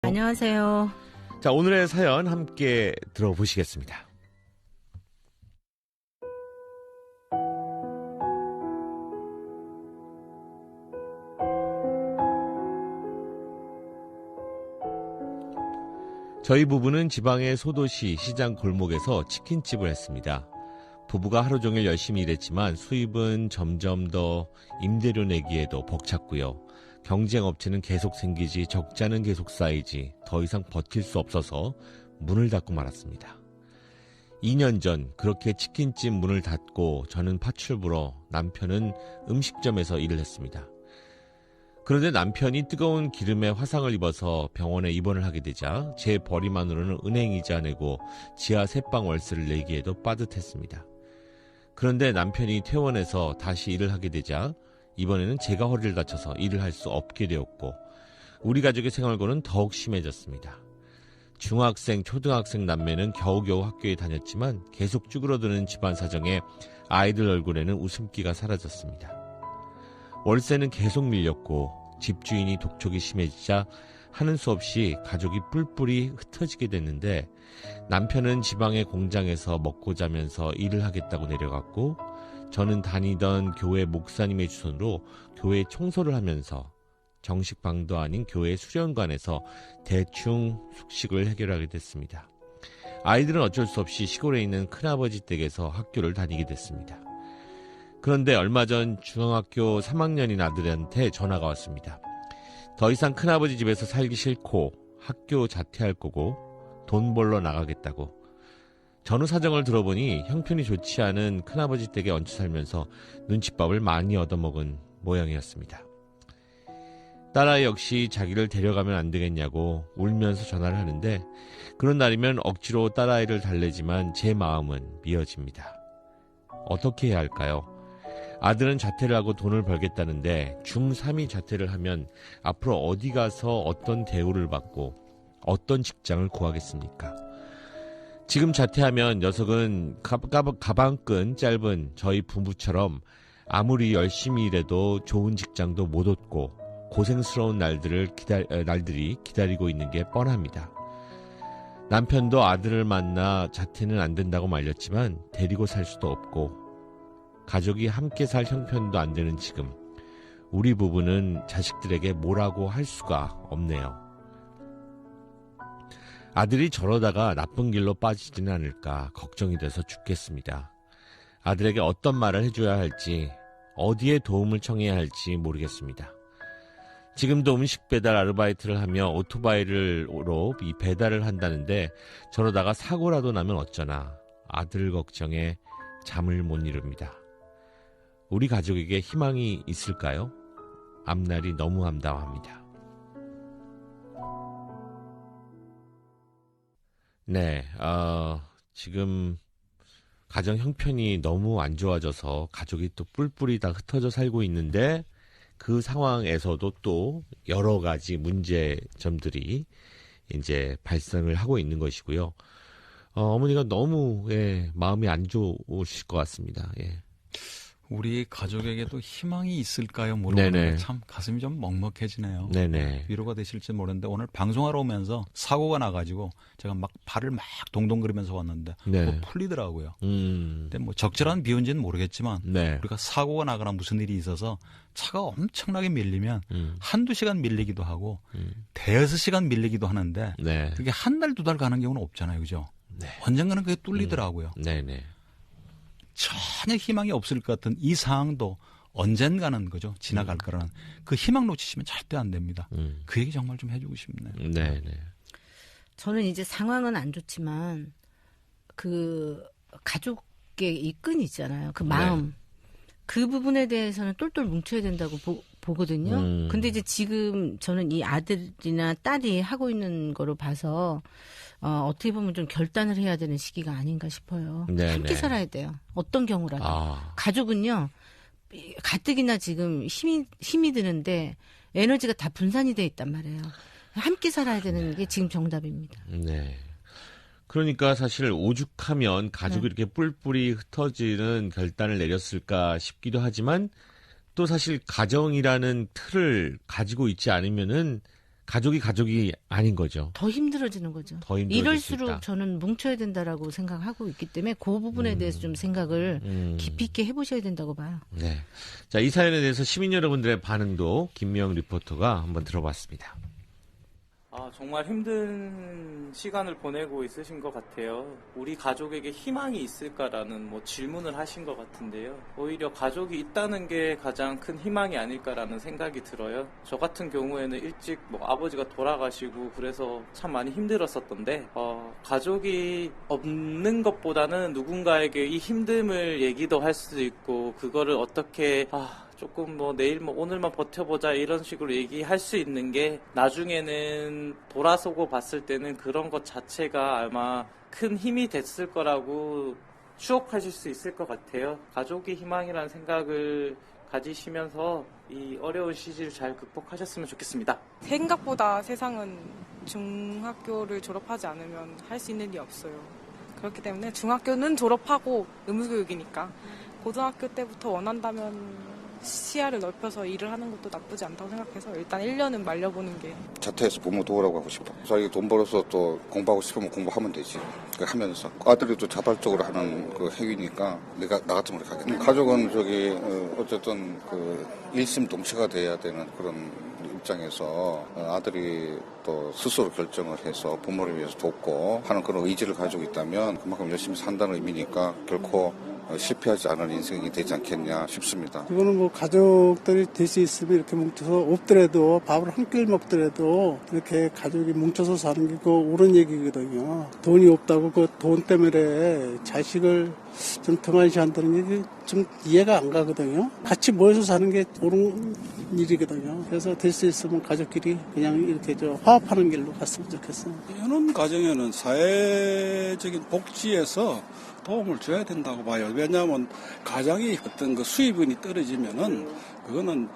안녕하세요. 자, 오늘의 사연 함께 들어보시겠습니다. 저희 부부는 지방의 소도시 시장 골목에서 치킨집을 했습니다. 부부가 하루 종일 열심히 일했지만 수입은 점점 더 임대료 내기에도 벅찼고요. 경쟁업체는 계속 생기지 적자는 계속 쌓이지 더 이상 버틸 수 없어서 문을 닫고 말았습니다. 2년 전 그렇게 치킨집 문을 닫고 저는 파출부로 남편은 음식점에서 일을 했습니다. 그런데 남편이 뜨거운 기름에 화상을 입어서 병원에 입원을 하게 되자 제 벌이만으로는 은행이자 내고 지하 새방 월세를 내기에도 빠듯했습니다. 그런데 남편이 퇴원해서 다시 일을 하게 되자 이번에는 제가 허리를 다쳐서 일을 할 수 없게 되었고 우리 가족의 생활고는 더욱 심해졌습니다. 중학생, 초등학생 남매는 겨우겨우 학교에 다녔지만 계속 쭈그러드는 집안 사정에 아이들 얼굴에는 웃음기가 사라졌습니다. 월세는 계속 밀렸고 집주인이 독촉이 심해지자 하는 수 없이 가족이 뿔뿔이 흩어지게 됐는데 남편은 지방의 공장에서 먹고 자면서 일을 하겠다고 내려갔고 저는 다니던 교회 목사님의 주선으로 교회 청소를 하면서 정식 방도 아닌 교회 수련관에서 대충 숙식을 해결하게 됐습니다. 아이들은 어쩔 수 없이 시골에 있는 큰아버지 댁에서 학교를 다니게 됐습니다. 그런데 얼마 전 중학교 3학년인 아들한테 전화가 왔습니다. 더 이상 큰아버지 집에서 살기 싫고 학교 자퇴할 거고 돈 벌러 나가겠다고. 전후 사정을 들어보니 형편이 좋지 않은 큰아버지 댁에 얹혀 살면서 눈칫밥을 많이 얻어먹은 모양이었습니다. 딸아이 역시 자기를 데려가면 안 되겠냐고 울면서 전화를 하는데 그런 날이면 억지로 딸아이를 달래지만 제 마음은 미어집니다. 어떻게 해야 할까요? 아들은 자퇴를 하고 돈을 벌겠다는데 중3이 자퇴를 하면 앞으로 어디 가서 어떤 대우를 받고 어떤 직장을 구하겠습니까? 지금 자퇴하면 녀석은 가방끈 짧은 저희 부부처럼 아무리 열심히 일해도 좋은 직장도 못 얻고 고생스러운 날들이 기다리고 있는 게 뻔합니다. 남편도 아들을 만나 자퇴는 안 된다고 말렸지만 데리고 살 수도 없고 가족이 함께 살 형편도 안 되는 지금 우리 부부는 자식들에게 뭐라고 할 수가 없네요. 아들이 저러다가 나쁜 길로 빠지지는 않을까 걱정이 돼서 죽겠습니다. 아들에게 어떤 말을 해줘야 할지 어디에 도움을 청해야 할지 모르겠습니다. 지금도 음식 배달 아르바이트를 하며 오토바이로 이 배달을 한다는데 저러다가 사고라도 나면 어쩌나 아들 걱정에 잠을 못 이룹니다. 우리 가족에게 희망이 있을까요? 앞날이 너무 암담합니다. 네, 지금 가정 형편이 너무 안 좋아져서 가족이 또 뿔뿔이 다 흩어져 살고 있는데 그 상황에서도 또 여러 가지 문제점들이 이제 발생을 하고 있는 것이고요. 어머니가 너무 마음이 안 좋으실 것 같습니다. 예. 우리 가족에게도 희망이 있을까요? 물어보는 게 참 가슴이 좀 먹먹해지네요. 네네. 위로가 되실지 모르는데 오늘 방송하러 오면서 사고가 나가지고 제가 막 발을 막 동동거리면서 왔는데 뭐 풀리더라고요. 근데 뭐 적절한 비유인지는 모르겠지만 우리가 사고가 나거나 무슨 일이 있어서 차가 엄청나게 밀리면 한두 시간 밀리기도 하고 대여섯 시간 밀리기도 하는데 그게 한 달, 두 달 가는 경우는 없잖아요. 그죠? 언젠가는 그게 뚫리더라고요. 네네. 전혀 희망이 없을 것 같은 이 상황도 언젠가는 거죠. 지나갈 거라는 그 희망 놓치시면 절대 안 됩니다. 그 얘기 정말 좀 해주고 싶네요. 네네. 저는 이제 상황은 안 좋지만 그 가족의 이 끈 있잖아요. 그 마음. 그 부분에 대해서는 똘똘 뭉쳐야 된다고 보거든요. 근데 이제 지금 저는 이 아들이나 딸이 하고 있는 거로 봐서 어떻게 보면 좀 결단을 해야 되는 시기가 아닌가 싶어요. 함께 살아야 돼요. 어떤 경우라도. 가족은요. 가뜩이나 지금 힘이 드는데 에너지가 다 분산이 돼 있단 말이에요. 함께 살아야 되는 게 지금 정답입니다. 네. 그러니까 사실 오죽하면 가족이 이렇게 뿔뿔이 흩어지는 결단을 내렸을까 싶기도 하지만 또 사실 가정이라는 틀을 가지고 있지 않으면은 가족이 아닌 거죠. 더 힘들어지는 거죠. 더 힘들어질 이럴수록 저는 뭉쳐야 된다라고 생각하고 있기 때문에 그 부분에 대해서 좀 생각을 깊이 있게 해보셔야 된다고 봐요. 네. 자, 이 사연에 대해서 시민 여러분들의 반응도 김미영 리포터가 한번 들어봤습니다. 정말 힘든 시간을 보내고 있으신 것 같아요. 우리 가족에게 희망이 있을까라는 질문을 하신 것 같은데요. 오히려 가족이 있다는 게 가장 큰 희망이 아닐까라는 생각이 들어요. 저 같은 경우에는 일찍 아버지가 돌아가시고 그래서 참 많이 힘들었었던데 가족이 없는 것보다는 누군가에게 이 힘듦을 얘기도 할 수 있고 그거를 어떻게 조금 내일 오늘만 버텨보자 이런 식으로 얘기할 수 있는 게 나중에는 돌아서고 봤을 때는 그런 것 자체가 아마 큰 힘이 됐을 거라고 추억하실 수 있을 것 같아요. 가족이 희망이라는 생각을 가지시면서 이 어려운 시기를 잘 극복하셨으면 좋겠습니다. 생각보다 세상은 중학교를 졸업하지 않으면 할 수 있는 일이 없어요. 그렇기 때문에 중학교는 졸업하고 의무교육이니까 고등학교 때부터 원한다면 시야를 넓혀서 일을 하는 것도 나쁘지 않다고 생각해서 일단 1년은 말려보는 게. 자퇴해서 부모 도우라고 하고 싶어. 자기 돈 벌어서 또 공부하고 싶으면 공부하면 되지. 하면서 아들이 또 자발적으로 하는 그 행위니까 나 같으면 그렇게 하겠네. 가족은 어쨌든 일심동체가 돼야 되는 그런 입장에서 아들이 또 스스로 결정을 해서 부모를 위해서 돕고 하는 그런 의지를 가지고 있다면 그만큼 열심히 산다는 의미니까 결코 실패하지 않을 인생이 되지 않겠냐 싶습니다. 이거는 가족들이 될 수 있으면 이렇게 뭉쳐서 없더라도 밥을 한 끼를 먹더라도 이렇게 가족이 뭉쳐서 사는 게 옳은 얘기거든요. 돈이 없다고 그 돈 때문에 자식을 좀 등한시한다는 게 좀 이해가 안 가거든요. 같이 모여서 사는 게 옳은 일이거든요. 그래서 될 수 있으면 가족끼리 그냥 이렇게 화합하는 길로 갔으면 좋겠어요. 이런 가정에는 사회적인 복지에서 도움을 줘야 된다고 봐요. 왜냐하면 가장이 어떤 수입원이 떨어지면은 그거는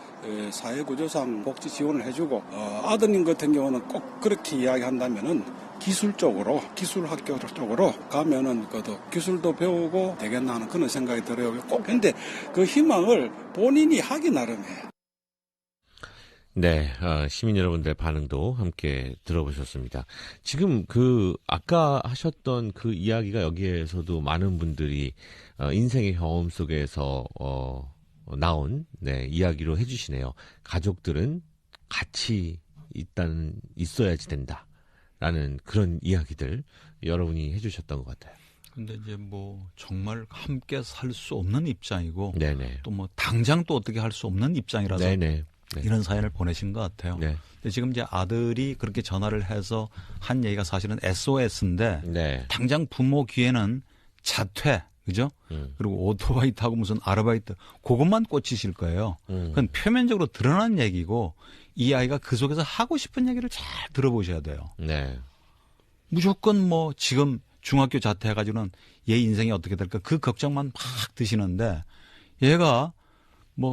사회구조상 복지 지원을 해주고 아드님 같은 경우는 꼭 그렇게 이야기한다면은 기술 학교 쪽으로 가면은 기술도 배우고 되겠나 하는 그런 생각이 들어요. 꼭 근데 그 희망을 본인이 하기 나름이에요. 네, 시민 여러분들의 반응도 함께 들어보셨습니다. 지금 아까 하셨던 그 이야기가 여기에서도 많은 분들이, 인생의 경험 속에서, 나온, 이야기로 해주시네요. 가족들은 같이 있어야지 된다. 라는 그런 이야기들 여러분이 해주셨던 것 같아요. 근데 이제 정말 함께 살 수 없는 입장이고, 네네. 또 당장 또 어떻게 할 수 없는 입장이라서. 네네. 네. 이런 사연을 보내신 것 같아요. 네. 근데 지금 이제 아들이 그렇게 전화를 해서 한 얘기가 사실은 SOS인데 네. 당장 부모 귀에는 자퇴, 그죠? 그리고 오토바이 타고 무슨 아르바이트 그것만 꽂히실 거예요. 그건 표면적으로 드러난 얘기고 이 아이가 그 속에서 하고 싶은 얘기를 잘 들어보셔야 돼요. 네. 무조건 지금 중학교 자퇴해가지고는 얘 인생이 어떻게 될까 그 걱정만 막 드시는데 얘가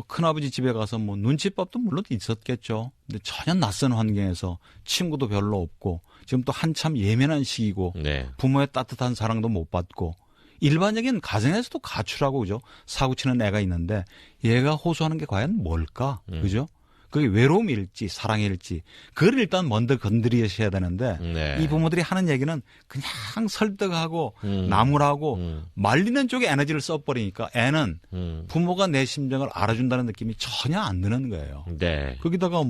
큰아버지 집에 가서 눈치밥도 물론 있었겠죠. 근데 전혀 낯선 환경에서 친구도 별로 없고 지금 또 한참 예민한 시기고 네. 부모의 따뜻한 사랑도 못 받고 일반적인 가정에서도 가출하고 그죠. 사고치는 애가 있는데 얘가 호소하는 게 과연 뭘까? 그죠? 그게 외로움일지 사랑일지 그걸 일단 먼저 건드리셔야 되는데 네. 이 부모들이 하는 얘기는 그냥 설득하고 나무라고 말리는 쪽에 에너지를 써버리니까 애는 부모가 내 심정을 알아준다는 느낌이 전혀 안 드는 거예요. 네. 거기다가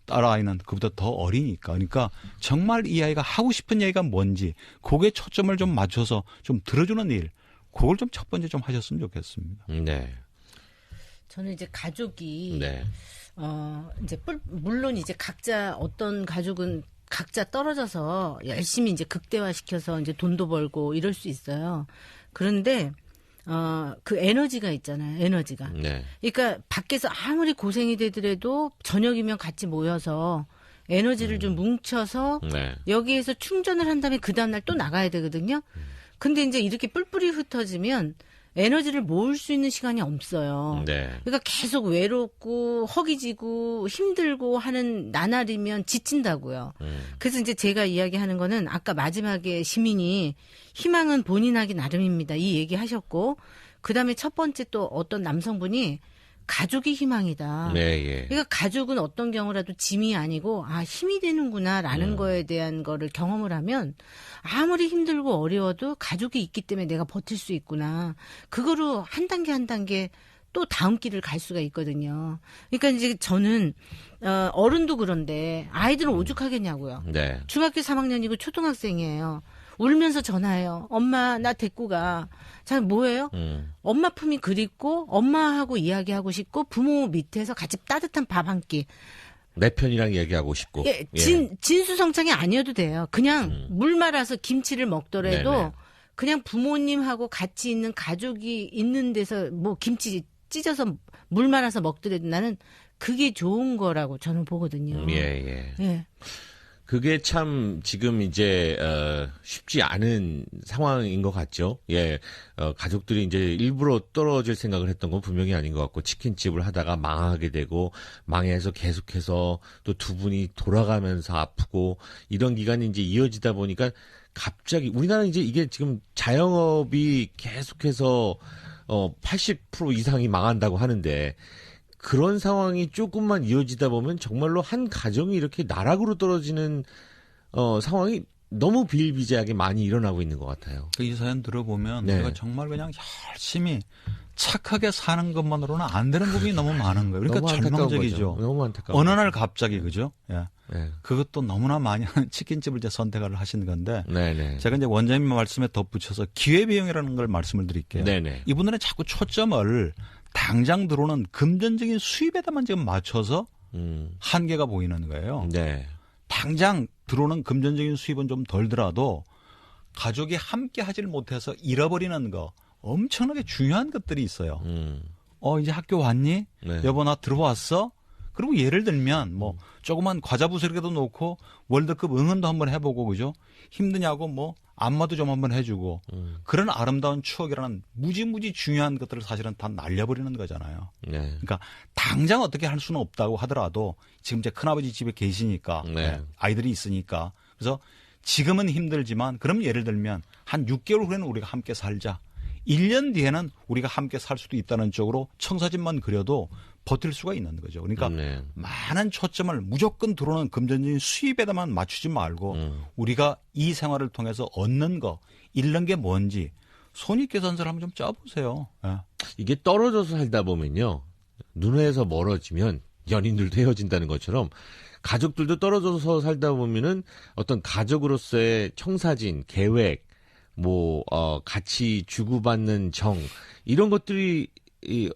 딸아이는 그보다 더 어리니까 그러니까 정말 이 아이가 하고 싶은 얘기가 뭔지 거기에 초점을 좀 맞춰서 좀 들어주는 일 그걸 좀 첫 번째 좀 하셨으면 좋겠습니다. 네. 저는 이제 가족이 네. 이제 물론 이제 어떤 가족은 각자 떨어져서 열심히 이제 극대화시켜서 이제 돈도 벌고 이럴 수 있어요. 그런데 그 에너지가 있잖아요. 에너지가. 네. 그러니까 밖에서 아무리 고생이 되더라도 저녁이면 같이 모여서 에너지를 좀 뭉쳐서 네. 여기에서 충전을 한 다음에 그 다음날 또 나가야 되거든요. 근데 이제 이렇게 뿔뿔이 흩어지면 에너지를 모을 수 있는 시간이 없어요. 네. 그러니까 계속 외롭고 허기지고 힘들고 하는 나날이면 지친다고요. 그래서 이제 제가 이야기하는 거는 아까 마지막에 시민이 희망은 본인 하기 나름입니다. 이 얘기 하셨고 그다음에 첫 번째 또 어떤 남성분이 가족이 희망이다. 네, 예. 그러니까 가족은 어떤 경우라도 짐이 아니고 힘이 되는구나라는 거에 대한 거를 경험을 하면 아무리 힘들고 어려워도 가족이 있기 때문에 내가 버틸 수 있구나. 그거로 한 단계 한 단계 또 다음 길을 갈 수가 있거든요. 그러니까 이제 저는 어른도 그런데 아이들은 오죽하겠냐고요. 네. 중학교 3학년이고 초등학생이에요. 울면서 전화해요. 엄마 나 데리고 가. 자 뭐예요? 엄마 품이 그립고 엄마하고 이야기하고 싶고 부모 밑에서 같이 따뜻한 밥 한 끼. 내 편이랑 얘기하고 싶고. 예, 진수성찬이 아니어도 돼요. 그냥 물 말아서 김치를 먹더라도 네네. 그냥 부모님하고 같이 있는 가족이 있는 데서 뭐 김치 찢어서 물 말아서 먹더라도 나는 그게 좋은 거라고 저는 보거든요. 예. 예. 그게 참 지금 이제 쉽지 않은 상황인 것 같죠. 예, 가족들이 이제 일부러 떨어질 생각을 했던 건 분명히 아닌 것 같고 치킨집을 하다가 망하게 되고 망해서 계속해서 또 두 분이 돌아가면서 아프고 이런 기간이 이제 이어지다 보니까 갑자기 우리나라는 이제 이게 지금 자영업이 계속해서 80% 이상이 망한다고 하는데. 그런 상황이 조금만 이어지다 보면 정말로 한 가정이 이렇게 나락으로 떨어지는 상황이 너무 비일비재하게 많이 일어나고 있는 것 같아요. 이 사연 들어보면 내가 정말 그냥 열심히 착하게 사는 것만으로는 안 되는 부분이 너무 많은 거예요. 그러니까 너무 절망적이죠. 너무 안타까워. 어느 날 갑자기 그죠? 예. 네. 그것도 너무나 많이 하는 치킨집을 이제 선택을 하신 건데 네네. 제가 이제 원장님 말씀에 덧붙여서 기회비용이라는 걸 말씀을 드릴게요. 네네. 이분들은 자꾸 초점을 당장 들어오는 금전적인 수입에다만 지금 맞춰서 한계가 보이는 거예요. 네. 당장 들어오는 금전적인 수입은 좀 덜더라도 가족이 함께 하질 못해서 잃어버리는 거 엄청나게 중요한 것들이 있어요. 이제 학교 왔니? 네. 여보 나 들어왔어? 그리고 예를 들면 뭐 조그만 과자 부스러기도 놓고 월드컵 응원도 한번 해보고 그죠? 힘드냐고 뭐 안마도 좀 한번 해주고 그런 아름다운 추억이라는 무지무지 중요한 것들을 사실은 다 날려버리는 거잖아요. 네. 그러니까 당장 어떻게 할 수는 없다고 하더라도 지금 제 큰아버지 집에 계시니까 네. 아이들이 있으니까 그래서 지금은 힘들지만 그럼 예를 들면 한 6개월 후에는 우리가 함께 살자. 1년 뒤에는 우리가 함께 살 수도 있다는 쪽으로 청사진만 그려도 버틸 수가 있는 거죠. 그러니까 많은 초점을 무조건 들어오는 금전적인 수입에다만 맞추지 말고 우리가 이 생활을 통해서 얻는 거, 잃는 게 뭔지 손익계산서를 한번 좀 짜보세요. 예. 이게 떨어져서 살다 보면요. 눈에서 멀어지면 연인들도 헤어진다는 것처럼 가족들도 떨어져서 살다 보면은 어떤 가족으로서의 청사진, 계획, 같이 주고받는 정, 이런 것들이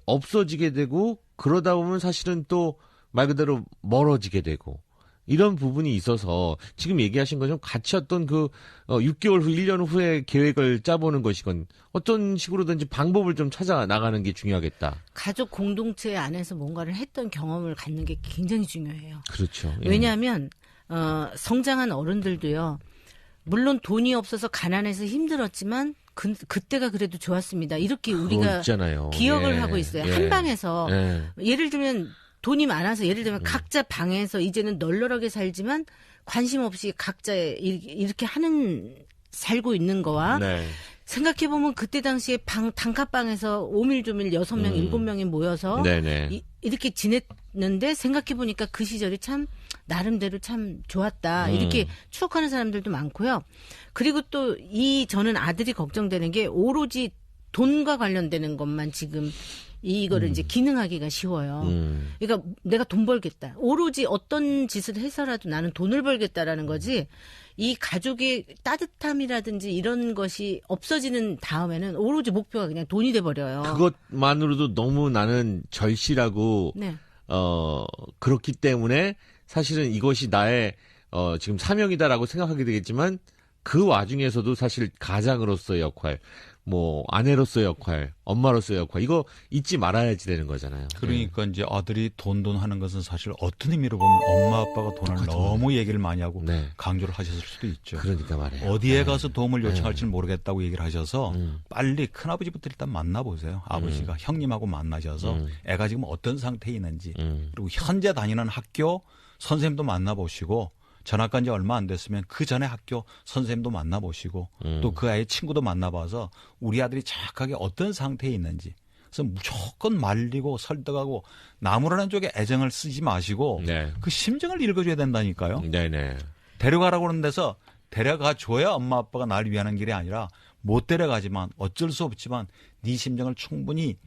없어지게 되고, 그러다 보면 사실은 또 말 그대로 멀어지게 되고, 이런 부분이 있어서 지금 얘기하신 것처럼 같이 어떤 6개월 후, 1년 후에 계획을 짜보는 것이건 어떤 식으로든지 방법을 좀 찾아 나가는 게 중요하겠다. 가족 공동체 안에서 뭔가를 했던 경험을 갖는 게 굉장히 중요해요. 그렇죠. 예. 왜냐하면 성장한 어른들도요. 물론 돈이 없어서 가난해서 힘들었지만 그때가 그래도 좋았습니다. 이렇게 우리가 있잖아요. 기억을 하고 있어요. 한 방에서 예를 들면 돈이 많아서 예를 들면 각자 방에서 이제는 널널하게 살지만 관심 없이 각자 이렇게 살고 있는 거와 생각해보면 그때 당시에 단칸방에서 오밀조밀 6명, 7명이 모여서 이렇게 지냈는데 생각해보니까 그 시절이 참 나름대로 참 좋았다. 이렇게 추억하는 사람들도 많고요. 그리고 또 저는 아들이 걱정되는 게 오로지 돈과 관련되는 것만 지금 이거를 이제 기능하기가 쉬워요. 그러니까 내가 돈 벌겠다. 오로지 어떤 짓을 해서라도 나는 돈을 벌겠다라는 거지. 이 가족의 따뜻함이라든지 이런 것이 없어지는 다음에는 오로지 목표가 그냥 돈이 돼버려요. 그것만으로도 너무 나는 절실하고 그렇기 때문에 사실은 이것이 나의 지금 사명이다라고 생각하게 되겠지만 그 와중에서도 사실 가장으로서의 역할, 아내로서의 역할, 엄마로서의 역할, 이거 잊지 말아야지 되는 거잖아요. 그러니까 이제 아들이 돈 하는 것은 사실 어떤 의미로 보면 엄마 아빠가 돈을 너무 얘기를 많이 하고 강조를 하셨을 수도 있죠. 그러니까 말이에요. 어디에 가서 도움을 요청할지는 모르겠다고 얘기를 하셔서 빨리 큰아버지부터 일단 만나보세요. 아버지가 형님하고 만나셔서 애가 지금 어떤 상태에 있는지 그리고 현재 다니는 학교 선생님도 만나보시고 전학간 지 얼마 안 됐으면 그 전에 학교 선생님도 만나보시고 또 그 아이의 친구도 만나봐서 우리 아들이 정확하게 어떤 상태에 있는지 그래서 무조건 말리고 설득하고 나무라는 쪽에 애정을 쓰지 마시고 네. 그 심정을 읽어줘야 된다니까요. 네네. 데려가라고 그러는 데서 데려가줘야 엄마 아빠가 날 위하는 길이 아니라 못 데려가지만 어쩔 수 없지만 네 심정을 충분히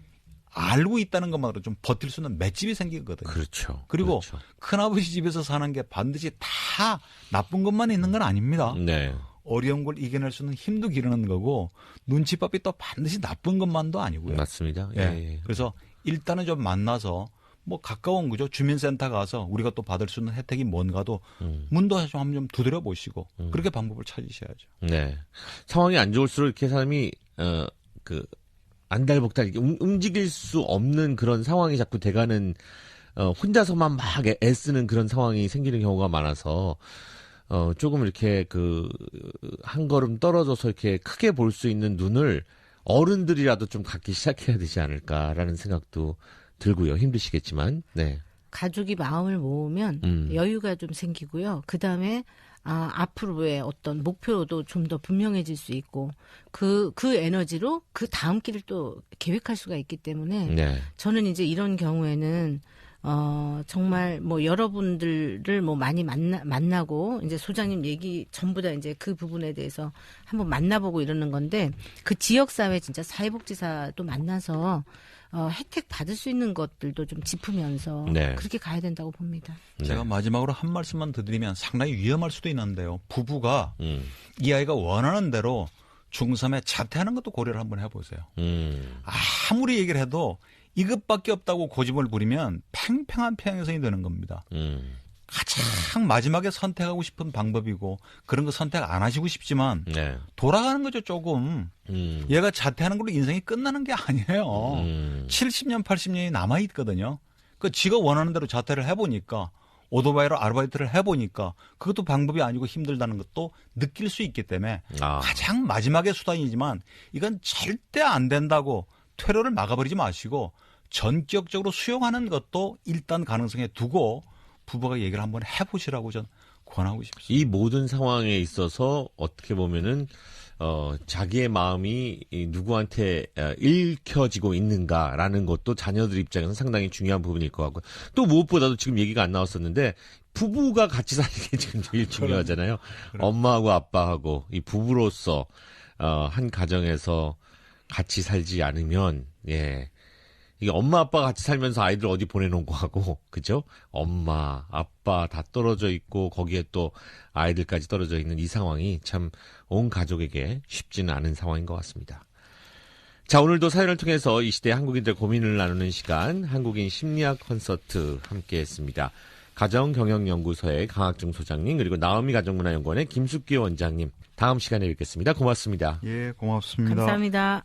알고 있다는 것만으로 좀 버틸 수 있는 맷집이 생기거든요. 그렇죠. 그리고 그렇죠. 큰아버지 집에서 사는 게 반드시 다 나쁜 것만 있는 건 아닙니다. 네. 어려운 걸 이겨낼 수 있는 힘도 기르는 거고 눈치밥이 또 반드시 나쁜 것만도 아니고요. 맞습니다. 예. 예. 그래서 일단은 좀 만나서 뭐 가까운 거죠. 주민센터 가서 우리가 또 받을 수 있는 혜택이 뭔가도 문도 좀 두드려 보시고 그렇게 방법을 찾으셔야죠. 네. 상황이 안 좋을수록 이렇게 사람이 안달복달 이렇게 움직일 수 없는 그런 상황이 자꾸 돼가는 혼자서만 막 애쓰는 그런 상황이 생기는 경우가 많아서 조금 이렇게 한 걸음 떨어져서 이렇게 크게 볼 수 있는 눈을 어른들이라도 좀 갖기 시작해야 되지 않을까라는 생각도 들고요. 힘드시겠지만, 네. 가족이 마음을 모으면 여유가 좀 생기고요. 그 다음에 앞으로의 어떤 목표도 좀 더 분명해질 수 있고 그 에너지로 그 다음 길을 또 계획할 수가 있기 때문에 네. 저는 이제 이런 경우에는 정말 뭐 여러분들을 뭐 많이 만나고 이제 소장님 얘기 전부 다 이제 그 부분에 대해서 한번 만나보고 이러는 건데 그 지역사회 진짜 사회복지사도 만나서 혜택 받을 수 있는 것들도 좀 짚으면서 네. 그렇게 가야 된다고 봅니다. 제가 마지막으로 한 말씀만 더 드리면 상당히 위험할 수도 있는데요. 부부가 이 아이가 원하는 대로 중3에 자퇴하는 것도 고려를 한번 해보세요. 아무리 얘기를 해도 이것밖에 없다고 고집을 부리면 팽팽한 평행선이 되는 겁니다. 가장 마지막에 선택하고 싶은 방법이고 그런 거 선택 안 하시고 싶지만 네. 돌아가는 거죠 조금. 얘가 자퇴하는 걸로 인생이 끝나는 게 아니에요. 70년 80년이 남아있거든요. 그 지가 원하는 대로 자퇴를 해보니까 오토바이로 아르바이트를 해보니까 그것도 방법이 아니고 힘들다는 것도 느낄 수 있기 때문에 가장 마지막의 수단이지만 이건 절대 안 된다고 퇴로를 막아버리지 마시고 전격적으로 수용하는 것도 일단 가능성에 두고 부부가 얘기를 한번 해보시라고 전 권하고 싶습니다. 이 모든 상황에 있어서 어떻게 보면은 자기의 마음이 누구한테 읽혀지고 있는가라는 것도 자녀들 입장에서 상당히 중요한 부분일 것 같고 또 무엇보다도 지금 얘기가 안 나왔었는데 부부가 같이 사는 게 지금 제일 중요하잖아요. 엄마하고 아빠하고 이 부부로서 한 가정에서 같이 살지 않으면 이게 엄마 아빠가 같이 살면서 아이들 어디 보내놓은 거하고 그죠? 엄마 아빠 다 떨어져 있고 거기에 또 아이들까지 떨어져 있는 이 상황이 참 온 가족에게 쉽지는 않은 상황인 것 같습니다. 자, 오늘도 사연을 통해서 이 시대 한국인들 고민을 나누는 시간 한국인 심리학 콘서트 함께했습니다. 가정경영연구소의 강학중 소장님 그리고 나오미 가정문화연구원의 김숙기 원장님 다음 시간에 뵙겠습니다. 고맙습니다. 예, 고맙습니다. 감사합니다.